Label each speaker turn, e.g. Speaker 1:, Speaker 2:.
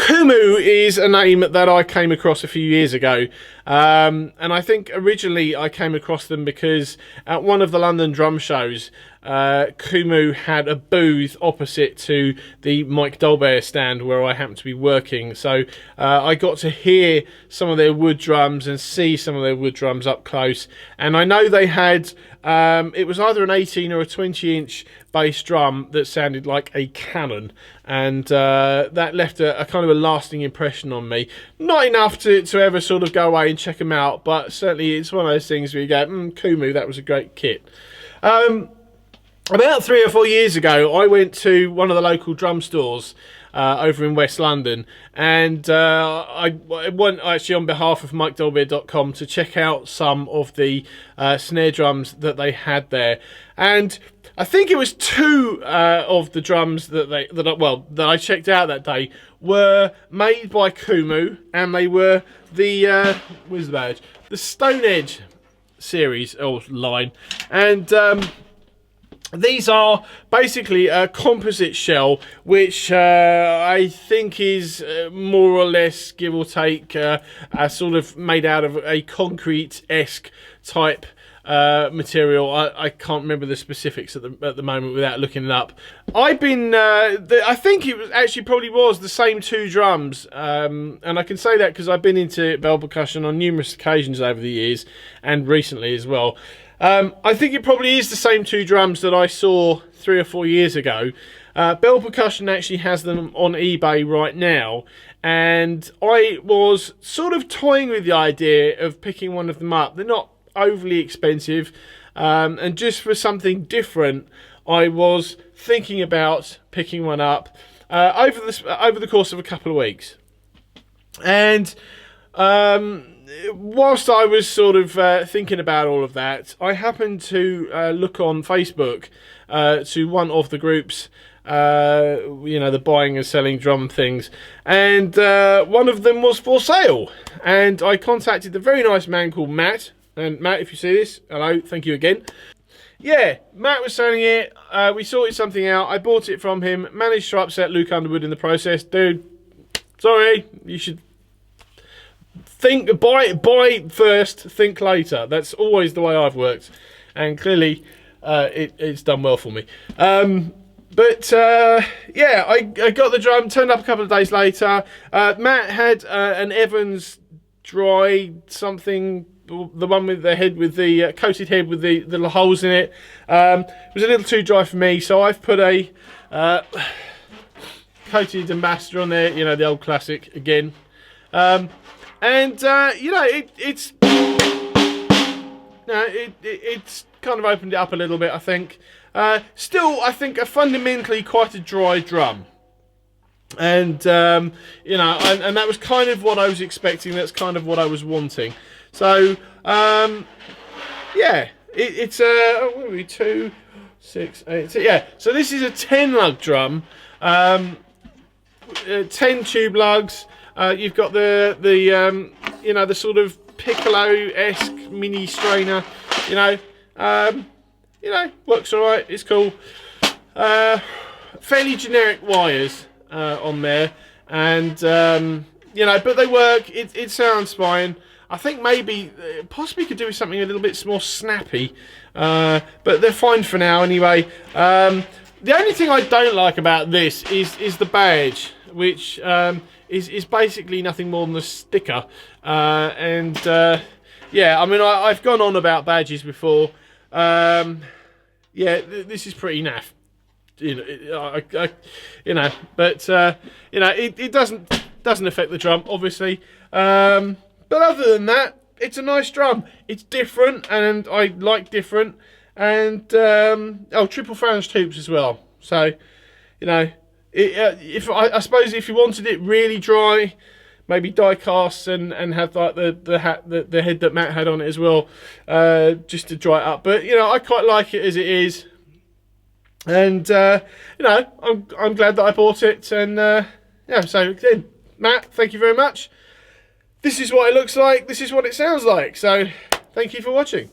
Speaker 1: Kumu is a name that I came across a few years ago, and I think originally I came across them because at one of the London drum shows, Kumu had a booth opposite to the Mike Dolbear stand where I happened to be working. So I got to hear some of their wood drums and see some of their wood drums up close. And I know they had, it was either an 18 or a 20-inch bass drum that sounded like a cannon. And that left a kind of a lasting impression on me. Not enough to ever sort of go away and check them out, but certainly it's one of those things where you go, Kumu, that was a great kit. About 3 or 4 years ago, I went to one of the local drum stores over in West London, and I went actually on behalf of MikeDolbear.com to check out some of the snare drums that they had there. And I think it was two of the drums that I checked out that day were made by Kumu, and they were the where's the badge? The Stone Edge series or line, and these are basically a composite shell, which I think is more or less, give or take, sort of made out of a concrete-esque type material. I can't remember the specifics at the moment without looking it up. I think it was actually probably was the same two drums, and I can say that because I've been into bell percussion on numerous occasions over the years and recently as well. I think it probably is the same two drums that I saw 3 or 4 years ago. Bell Percussion actually has them on eBay right now, and I was sort of toying with the idea of picking one of them up. They're not overly expensive, and just for something different, I was thinking about picking one up over the course of a couple of weeks. And whilst I was sort of thinking about all of that, I happened to look on Facebook to one of the groups, the buying and selling drum things, and one of them was for sale. And I contacted a very nice man called Matt. And Matt, if you see this, hello, thank you again. Yeah, Matt was selling it. We sorted something out. I bought it from him. Managed to upset Luke Underwood in the process. Dude, sorry, you should buy first, think later. That's always the way I've worked, and clearly it's done well for me. Yeah, I got the drum, turned up a couple of days later. Matt had an Evans dry something, the one with the head with the coated head with the little holes in it. It was a little too dry for me, so I've put a coated ambassador on there, the old classic again. It's kind of opened it up a little bit, I think. Still, I think fundamentally quite a dry drum. And, and that was kind of what I was expecting. That's kind of what I was wanting. So, yeah, it's what are we, 2, 6, 8, yeah. So this is a 10 lug drum, 10 tube lugs. You've got the sort of piccolo-esque mini strainer, works all right. It's cool. Fairly generic wires on there, and but they work. It sounds fine. I think maybe possibly could do with something a little bit more snappy, but they're fine for now anyway. The only thing I don't like about this is the badge, which is basically nothing more than a sticker. Yeah, I mean, I've gone on about badges before. Yeah, this is pretty naff. It doesn't affect the drum, obviously. But other than that, it's a nice drum. It's different, and I like different. And triple flange tubes as well. So, I suppose if you wanted it really dry, maybe die casts and have like the head that Matt had on it as well, just to dry it up. But I quite like it as it is, and I'm glad that I bought it. And so again, Matt, thank you very much. This is what it looks like. This is what it sounds like. So thank you for watching.